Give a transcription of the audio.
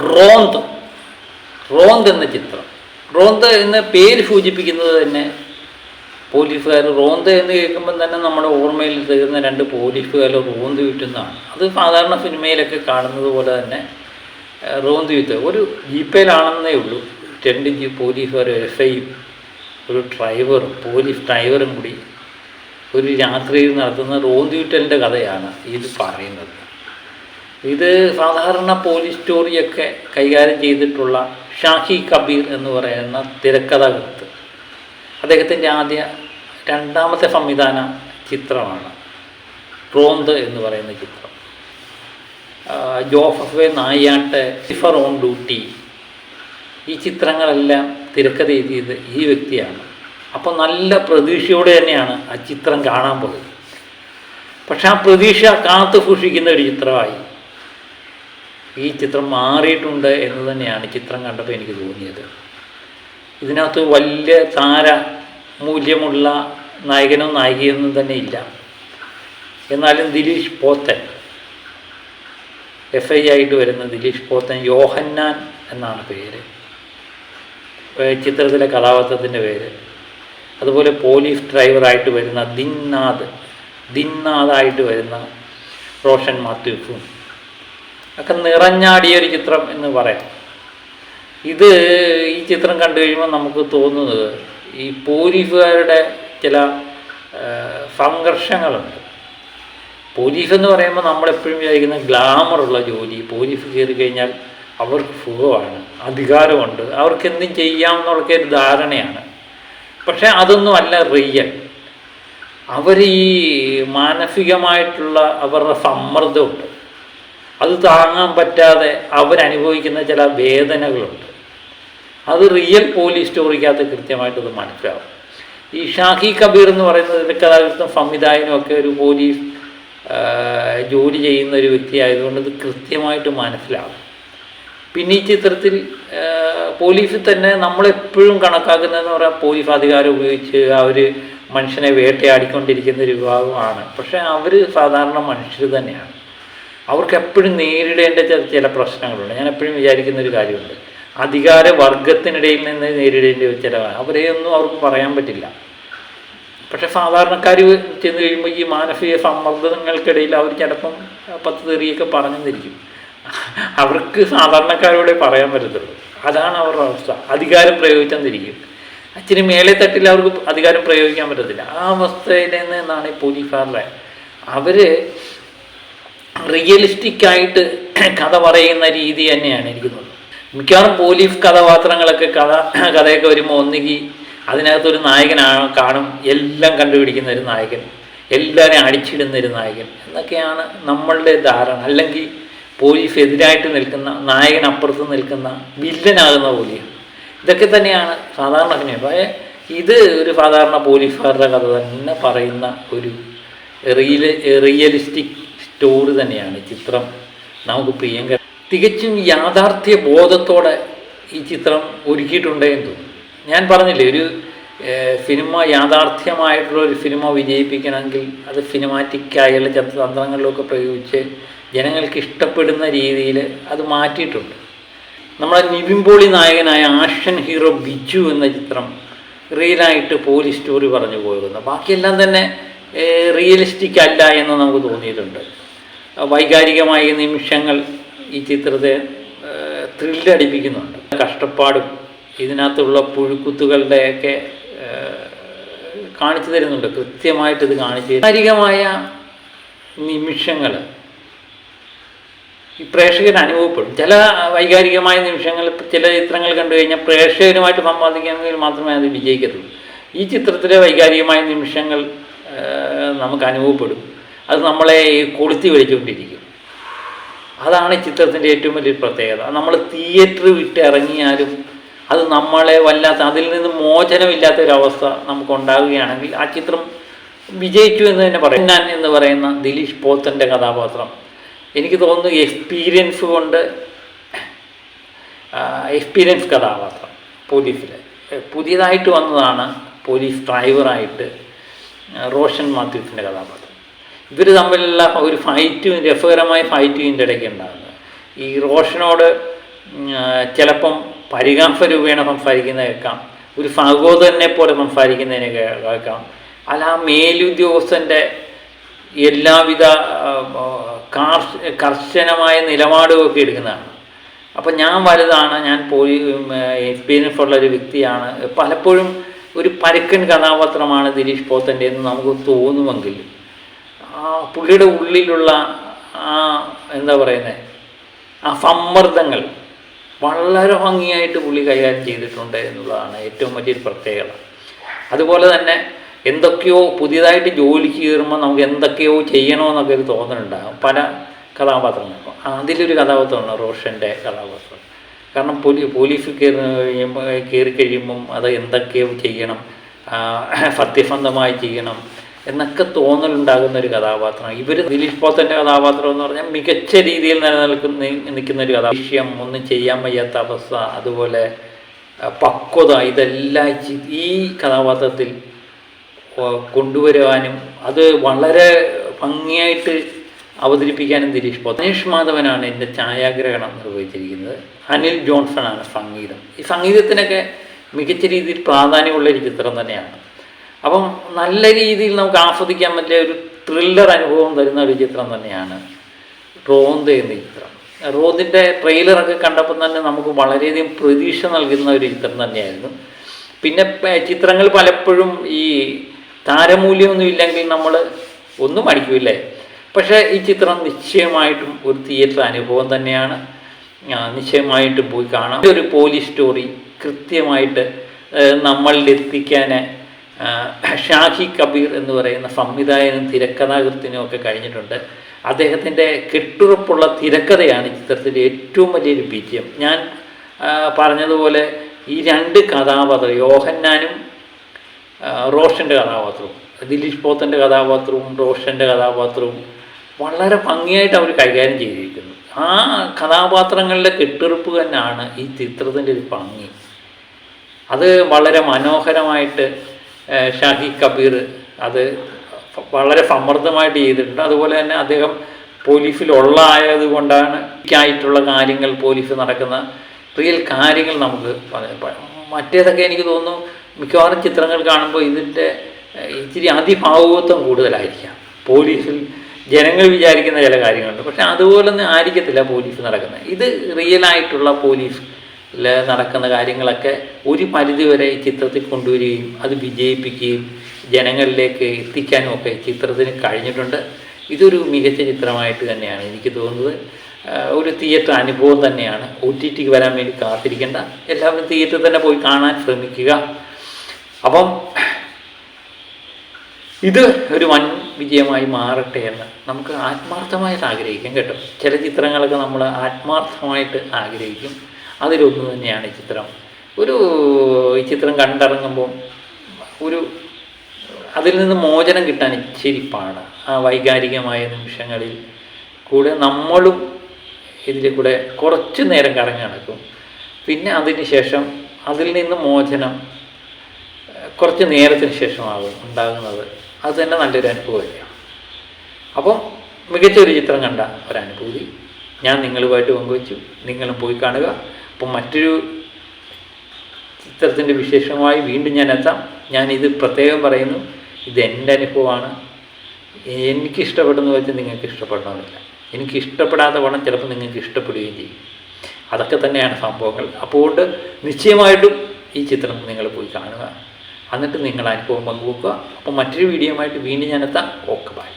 റോന്ത് റോന്ത് എന്ന ചിത്രം. റോന്ത് എന്ന പേര് സൂചിപ്പിക്കുന്നത് തന്നെ പോലീസുകാർ. റോന്ത് എന്ന് കേൾക്കുമ്പം തന്നെ നമ്മുടെ ഓർമ്മയിൽ തീർന്ന രണ്ട് പോലീസുകാർ റോന്ത് ചുറ്റുന്നതാണ്. അത് സാധാരണ സിനിമയിലൊക്കെ കാണുന്നത് പോലെ തന്നെ റോന്ത് ചുറ്റുക. ഒരു ജീപ്പയിലാണെന്നേ ഉള്ളൂ, രണ്ട് പോലീസുകാർ, എസ്ഐയും ഒരു ഡ്രൈവറും, പോലീസ് ഡ്രൈവറും കൂടി ഒരു രാത്രിയിൽ നടത്തുന്ന റോന്ത് ചുറ്റലിൻ്റെ കഥയാണ് ഇത് പറയുന്നത്. ഇത് സാധാരണ പോലീസ് സ്റ്റോറിയൊക്കെ കൈകാര്യം ചെയ്തിട്ടുള്ള ഷാഹി കബീർ എന്ന് പറയുന്ന തിരക്കഥാകൃത്ത്, അദ്ദേഹത്തിൻ്റെ രണ്ടാമത്തെ സംവിധാന ചിത്രമാണ് റോന്ത് എന്ന് പറയുന്ന ചിത്രം. ജോസഫ് നായാട്ട്, സിഫർ ഓൺ ഡ്യൂട്ടി, ഈ ചിത്രങ്ങളെല്ലാം തിരക്കഥ എഴുതിയത് ഈ വ്യക്തിയാണ്. അപ്പോൾ നല്ല പ്രതീക്ഷയോടെ തന്നെയാണ് ആ ചിത്രം കാണാൻ പോയത്. പക്ഷെ ആ പ്രതീക്ഷ കാത്തു സൂക്ഷിക്കുന്ന ഒരു ചിത്രമായി ഈ ചിത്രം മാറിയിട്ടുണ്ട് എന്ന് തന്നെയാണ് ചിത്രം കണ്ടപ്പോൾ എനിക്ക് തോന്നിയത്. ഇതിനകത്ത് വലിയ മൂല്യമുള്ള നായകനോ നായികയൊന്നും തന്നെ ഇല്ല. എന്നാലും ദിലീഷ് പോത്തൻ, FI ആയിട്ട് വരുന്ന ദിലീഷ് പോത്തൻ, യോഹന്നാൻ എന്നാണ് പേര്, ചിത്രത്തിലെ കഥാപാത്രത്തിൻ്റെ പേര്. അതുപോലെ പോലീസ് ഡ്രൈവറായിട്ട് വരുന്ന ദിന്നാദായിട്ട് വരുന്ന റോഷൻ മാത്യൂസും ഒക്കെ നിറഞ്ഞാടിയൊരു ചിത്രം എന്ന് പറയാം. ഈ ചിത്രം കണ്ടു കഴിയുമ്പോൾ നമുക്ക് തോന്നുന്നത് ഈ പോലീസുകാരുടെ ചില സംഘർഷങ്ങളുണ്ട്. പോലീസ് എന്ന് പറയുമ്പോൾ നമ്മളെപ്പോഴും വിചാരിക്കുന്ന ഗ്ലാമറുള്ള ജോലി, പോലീസ് കയറി കഴിഞ്ഞാൽ അവർക്ക് സുഖമാണ്, അധികാരമുണ്ട്, അവർക്ക് എന്തും ചെയ്യാമെന്നുള്ളൊക്കെ ഒരു ധാരണയാണ്. പക്ഷേ അതൊന്നും അല്ല റിയൽ. അവർ ഈ മാനസികമായിട്ടുള്ള അവരുടെ സമ്മർദ്ദമുണ്ട്, അത് താങ്ങാൻ പറ്റാതെ അവരനുഭവിക്കുന്ന ചില വേദനകളുണ്ട്. അത് റിയൽ പോലീസ് സ്റ്റോറിക്കകത്ത് കൃത്യമായിട്ടത് മനസ്സിലാവും. ഈ ഷാഹി കബീർ എന്ന് പറയുന്നത് കഥാകൃത്തും സംവിധായകനും ഒക്കെ ഒരു പോലീസ് ജോലി ചെയ്യുന്ന ഒരു വ്യക്തി ആയതുകൊണ്ട് ഇത് കൃത്യമായിട്ട് മനസ്സിലാവും. പിന്നെ ഈ ചിത്രത്തിൽ പോലീസിൽ തന്നെ നമ്മളെപ്പോഴും കണക്കാക്കുന്നതെന്ന് പറയാൻ പോലീസ് അധികാരം ഉപയോഗിച്ച് അവർ മനുഷ്യനെ വേട്ടയാടിക്കൊണ്ടിരിക്കുന്ന ഒരു വിഭാഗമാണ്. പക്ഷേ അവർ സാധാരണ മനുഷ്യർ തന്നെയാണ്. അവർക്ക് എപ്പോഴും നേരിടേണ്ട ചില പ്രശ്നങ്ങളുണ്ട്. ഞാൻ എപ്പോഴും വിചാരിക്കുന്ന ഒരു കാര്യമുണ്ട്, അധികാര വർഗത്തിനിടയിൽ നിന്ന് നേരിടേണ്ട ചില അവരെയൊന്നും അവർക്ക് പറയാൻ പറ്റില്ല. പക്ഷെ സാധാരണക്കാർ ചെന്ന് കഴിയുമ്പോൾ ഈ മാനസിക സമ്മർദ്ദങ്ങൾക്കിടയിൽ അവർ ചിലപ്പം 10 തെറിയൊക്കെ പറഞ്ഞെന്നിരിക്കും. അവർക്ക് സാധാരണക്കാരോടെ പറയാൻ പറ്റത്തുള്ളൂ. അതാണ് അവരുടെ അവസ്ഥ. അധികാരം പ്രയോഗിച്ചെന്നിരിക്കും. അച്ഛന് മേലെ തട്ടിൽ അവർക്ക് അധികാരം പ്രയോഗിക്കാൻ പറ്റത്തില്ല. ആ അവസ്ഥയിൽ നിന്നാണ് ഈ പോലീസുകാരുടെ. അവർ റിയലിസ്റ്റിക്കായിട്ട് കഥ പറയുന്ന രീതി തന്നെയാണ് എനിക്ക് തോന്നുന്നത്. മിക്കവാറും പോലീസ് കഥാപാത്രങ്ങളൊക്കെ കഥയൊക്കെ വരുമ്പോൾ ഒന്നുകിൽ അതിനകത്തൊരു കാണും, എല്ലാം കണ്ടുപിടിക്കുന്ന ഒരു നായകൻ, എല്ലാവരെയും അടിച്ചിടുന്ന ഒരു നായകൻ എന്നൊക്കെയാണ് നമ്മളുടെ ധാരണ. അല്ലെങ്കിൽ പോലീസ് എതിരായിട്ട് നിൽക്കുന്ന നായകൻ, അപ്പുറത്ത് നിൽക്കുന്ന വില്ലനാകുന്ന പോലെയാണ്. ഇതൊക്കെ തന്നെയാണ് സാധാരണ അഭിനയം. പക്ഷേ ഇത് ഒരു സാധാരണ പോലീസുകാരുടെ കഥ തന്നെ പറയുന്ന ഒരു റിയലിസ്റ്റിക് സ്റ്റോറി തന്നെയാണ് ചിത്രം. നമുക്ക് പ്രിയങ്കര തികച്ചും യാഥാർത്ഥ്യ ബോധത്തോടെ ഈ ചിത്രം ഒരുക്കിയിട്ടുണ്ടെന്ന് തോന്നുന്നു. ഞാൻ പറഞ്ഞില്ലേ, ഒരു സിനിമ യാഥാർത്ഥ്യമായിട്ടുള്ള ഒരു സിനിമ വിജയിപ്പിക്കണമെങ്കിൽ അത് സിനിമാറ്റിക്കായുള്ള തന്ത്രങ്ങളിലൊക്കെ പ്രയോഗിച്ച് ജനങ്ങൾക്ക് ഇഷ്ടപ്പെടുന്ന രീതിയിൽ അത് മാറ്റിയിട്ടുണ്ട്. നമ്മളെ നിവിൻ പോളി നായകനായ ആക്ഷൻ ഹീറോ ബിജു എന്ന ചിത്രം റിയലായിട്ട് പോലീസ് സ്റ്റോറി പറഞ്ഞു പോകുന്നു. ബാക്കിയെല്ലാം തന്നെ റിയലിസ്റ്റിക് അല്ല എന്ന് നമുക്ക് തോന്നിയിട്ടുണ്ട്. വൈകാരികമായ നിമിഷങ്ങൾ ഈ ചിത്രത്തെ ത്രില്ലടിപ്പിക്കുന്നുണ്ട്. കഷ്ടപ്പാടും ഇതിനകത്തുള്ള പുഴുക്കുത്തുകളുടെയൊക്കെ കാണിച്ചു തരുന്നുണ്ട്. കൃത്യമായിട്ടിത് കാണിച്ചു വൈകാരികമായ നിമിഷങ്ങൾ ഈ പ്രേക്ഷകന് അനുഭവപ്പെടും. ചില വൈകാരികമായ നിമിഷങ്ങൾ ചില ചിത്രങ്ങൾ കണ്ടു കഴിഞ്ഞാൽ പ്രേക്ഷകരുമായിട്ട് സംവാദിക്കണമെങ്കിൽ മാത്രമേ അത് വിജയിക്കത്തുള്ളൂ. ഈ ചിത്രത്തിലെ വൈകാരികമായ നിമിഷങ്ങൾ നമുക്ക് അനുഭവപ്പെടും. അത് നമ്മളെ കൊളുത്തി വലിച്ചുകൊണ്ടിരിക്കും. അതാണ് ഈ ചിത്രത്തിൻ്റെ ഏറ്റവും വലിയ പ്രത്യേകത. നമ്മൾ തിയേറ്റർ വിട്ട് ഇറങ്ങിയാലും അത് നമ്മളെ അതിൽ നിന്ന് മോചനമില്ലാത്തൊരവസ്ഥ നമുക്കുണ്ടാകുകയാണെങ്കിൽ ആ ചിത്രം വിജയിച്ചു എന്ന് തന്നെ പറയും. ഞാൻ എന്ന് പറയുന്ന ദിലീഷ് പോത്തൻ്റെ കഥാപാത്രം എനിക്ക് തോന്നുന്നു എക്സ്പീരിയൻസ് കഥാപാത്രം. പോലീസിൽ പുതിയതായിട്ട് വന്നതാണ് പോലീസ് ഡ്രൈവറായിട്ട് റോഷൻ മാത്യൂസിൻ്റെ കഥാപാത്രം. ഇവർ തമ്മിലുള്ള ഒരു രസകരമായ ഫൈറ്റ് ഇതിൻ്റെ ഇടയ്ക്ക് ഉണ്ടാകുന്നത്. ഈ റോഷനോട് ചിലപ്പം പരിഹാസ രൂപേണ സംസാരിക്കുന്ന കേൾക്കാം, ഒരു സഹോദരനെ പോലെ സംസാരിക്കുന്നതിനെ കേൾക്കാം. അല്ല, ആ മേലുദ്യോഗസ്ഥൻ്റെ എല്ലാവിധ കർശനമായ നിലപാടുമൊക്കെ എടുക്കുന്നതാണ്. അപ്പം ഞാൻ വലുതാണ്, ഞാൻ എക്സ്പീരിയൻസ് ഉള്ളൊരു വ്യക്തിയാണ്, പലപ്പോഴും ഒരു പരുക്കൻ കഥാപാത്രമാണ് ദിലീഷ് പോത്തൻ്റെ എന്ന് നമുക്ക് തോന്നുമെങ്കിൽ പുള്ളിയുടെ ഉള്ളിലുള്ള എന്താ പറയുന്നത്, ആ സമ്മർദ്ദങ്ങൾ വളരെ ഭംഗിയായിട്ട് പുള്ളി കൈകാര്യം ചെയ്തിട്ടുണ്ട് എന്നുള്ളതാണ് ഏറ്റവും വലിയൊരു പ്രത്യേകത. അതുപോലെ തന്നെ എന്തൊക്കെയോ പുതിയതായിട്ട് ജോലിക്ക് കയറുമ്പോൾ നമുക്ക് എന്തൊക്കെയോ ചെയ്യണമെന്നൊക്കെ ഒരു തോന്നലുണ്ടാകും പല കഥാപാത്രങ്ങൾക്കും. അതിലൊരു കഥാപാത്രമാണ് റോഷൻ്റെ കഥാപാത്രം. കാരണം പോലീസ് കയറി കഴിയുമ്പം അത് എന്തൊക്കെയോ ചെയ്യണം, സത്യസന്ധമായി ചെയ്യണം എന്നൊക്കെ തോന്നലുണ്ടാകുന്ന ഒരു കഥാപാത്രമാണ്. ദിലീഷ് പോത്തൻ്റെ കഥാപാത്രം എന്ന് പറഞ്ഞാൽ മികച്ച രീതിയിൽ നിൽക്കുന്ന ഒരു വിഷയം, ഒന്നും ചെയ്യാൻ വയ്യാത്ത അവസ്ഥ, അതുപോലെ പക്വത, ഇതെല്ലാം ഈ കഥാപാത്രത്തിൽ കൊണ്ടുവരുവാനും അത് വളരെ ഭംഗിയായിട്ട് അവതരിപ്പിക്കാനും ദിലീഷ് പോത്തൻ. മനീഷ് മാധവനാണ് എൻ്റെ ഛായാഗ്രഹണം നിർവഹിച്ചിരിക്കുന്നത്. അനിൽ ജോൺസണാണ് സംഗീതം. ഈ സംഗീതത്തിനൊക്കെ മികച്ച രീതിയിൽ പ്രാധാന്യമുള്ളൊരു ചിത്രം തന്നെയാണ്. അപ്പം നല്ല രീതിയിൽ നമുക്ക് ആസ്വദിക്കാൻ പറ്റിയ ഒരു ത്രില്ലർ അനുഭവം തരുന്ന ഒരു ചിത്രം തന്നെയാണ് റോന്ത് എന്ന ചിത്രം. റോന്തിൻ്റെ ട്രെയിലറൊക്കെ കണ്ടപ്പോൾ തന്നെ നമുക്ക് വളരെയധികം പ്രതീക്ഷ നൽകുന്ന ഒരു ചിത്രം തന്നെയായിരുന്നു. പിന്നെ ചിത്രങ്ങൾ പലപ്പോഴും ഈ താരമൂല്യമൊന്നും ഇല്ലെങ്കിൽ നമ്മൾ ഒന്നും അടിക്കില്ലേ. പക്ഷേ ഈ ചിത്രം നിശ്ചയമായിട്ടും ഒരു തിയേറ്റർ അനുഭവം തന്നെയാണ്. നിശ്ചയമായിട്ടും പോയി കാണാം. ഒരു പോലീസ് സ്റ്റോറി കൃത്യമായിട്ട് നമ്മളിലെത്തിക്കാൻ ഷാഹി കബീർ എന്ന് പറയുന്ന സംവിധായകനും തിരക്കഥാകൃത്തിനും ഒക്കെ കഴിഞ്ഞിട്ടുണ്ട്. അദ്ദേഹത്തിൻ്റെ കെട്ടുറപ്പുള്ള തിരക്കഥയാണ് ചിത്രത്തിൻ്റെ ഏറ്റവും വലിയൊരു വിജയം. ഞാൻ പറഞ്ഞതുപോലെ ഈ രണ്ട് കഥാപാത്രം, യോഹന്നാനും റോഷൻ്റെ കഥാപാത്രവും, ദിലീഷ് പോത്തൻ്റെ കഥാപാത്രവും റോഷൻ്റെ കഥാപാത്രവും വളരെ ഭംഗിയായിട്ട് അവർ കൈകാര്യം ചെയ്തിരിക്കുന്നു. ആ കഥാപാത്രങ്ങളുടെ കെട്ടുറപ്പ് തന്നെയാണ് ഈ ചിത്രത്തിൻ്റെ ഒരു ഭംഗി. അത് വളരെ മനോഹരമായിട്ട് ഷാഹി കബീർ അത് വളരെ സമ്മർദ്ദമായിട്ട് ചെയ്തിട്ടുണ്ട്. അതുപോലെ തന്നെ അദ്ദേഹം പോലീസിലുള്ള ആയതുകൊണ്ടാണ് ആയിട്ടുള്ള കാര്യങ്ങൾ, പോലീസ് നടക്കുന്ന റിയൽ കാര്യങ്ങൾ നമുക്ക് മറ്റേതൊക്കെ എനിക്ക് തോന്നുന്നു മിക്കവാറും ചിത്രങ്ങൾ കാണുമ്പോൾ ഇതിൻ്റെ ഇച്ചിരി അതിഭാവുകത്വം കൂടുതലായിരിക്കാം. പോലീസിൽ ജനങ്ങൾ വിചാരിക്കുന്ന ചില കാര്യങ്ങളുണ്ട്, പക്ഷെ അതുപോലൊന്നും ആയിരിക്കത്തില്ല പോലീസ് നടക്കുന്നത്. ഇത് റിയലായിട്ടുള്ള പോലീസിൽ നടക്കുന്ന കാര്യങ്ങളൊക്കെ ഒരു പരിധിവരെ ഈ ചിത്രത്തിൽ കൊണ്ടുവരികയും അത് വിജയിപ്പിക്കുകയും ജനങ്ങളിലേക്ക് എത്തിക്കാനും ഒക്കെ ചിത്രത്തിന് കഴിഞ്ഞിട്ടുണ്ട്. ഇതൊരു മികച്ച ചിത്രമായിട്ട് തന്നെയാണ് എനിക്ക് തോന്നുന്നത്. ഒരു തിയേറ്റർ അനുഭവം തന്നെയാണ്. OTT വരാൻ വേണ്ടി കാത്തിരിക്കേണ്ട, എല്ലാവരും തിയേറ്ററിൽ തന്നെ പോയി കാണാൻ ശ്രമിക്കുക. അപ്പം ഇത് ഒരു വൻ വിജയമായി മാറട്ടെ എന്ന് നമുക്ക് ആത്മാർത്ഥമായിട്ട് ആഗ്രഹിക്കാം കേട്ടോ. ചില ചിത്രങ്ങളൊക്കെ നമ്മൾ ആത്മാർത്ഥമായിട്ട് ആഗ്രഹിക്കും. അതിലൊന്ന് തന്നെയാണ് ഈ ചിത്രം. ഈ ചിത്രം കണ്ടിറങ്ങുമ്പോൾ അതിൽ നിന്ന് മോചനം കിട്ടാൻ ഇച്ചിരി പാടാണ്. ആ വൈകാരികമായ നിമിഷങ്ങളിൽ കൂടെ നമ്മളും ഇതിൽ കൂടെ കുറച്ച് നേരം കറങ്ങി നടക്കും. പിന്നെ അതിന് ശേഷം അതിൽ നിന്ന് മോചനം കുറച്ച് നേരത്തിന് ശേഷമാകും ഉണ്ടാകുന്നത്. അത് തന്നെ നല്ലൊരു അനുഭവമായിരിക്കും. അപ്പം മികച്ചൊരു ചിത്രം കണ്ട ഒരനുഭൂതി ഞാൻ നിങ്ങളുമായിട്ട് പങ്കുവച്ചു. നിങ്ങളും പോയി കാണുക. അപ്പം മറ്റൊരു ചിത്രത്തിൻ്റെ വിശേഷമായി വീണ്ടും ഞാൻ എത്താം. ഞാനിത് പ്രത്യേകം പറയുന്നു, ഇതെൻ്റെ അനുഭവമാണ്. എനിക്കിഷ്ടപ്പെടുന്നു വെച്ചാൽ നിങ്ങൾക്ക് ഇഷ്ടപ്പെടണമെന്നില്ല. എനിക്ക് ഇഷ്ടപ്പെടാത്ത പടം ചിലപ്പോൾ നിങ്ങൾക്ക് ഇഷ്ടപ്പെടുകയും ചെയ്യും. അതൊക്കെ തന്നെയാണ് സംഭവങ്ങൾ. അപ്പോൾ നിശ്ചയമായിട്ടും ഈ ചിത്രം നിങ്ങൾ പോയി കാണുക. എന്നിട്ട് നിങ്ങൾ അനുഭവം പങ്കുവെക്കുക. അപ്പോൾ മറ്റൊരു വീഡിയോയുമായിട്ട് വീണ്ടും ഞാൻ എത്താം. Okay, by.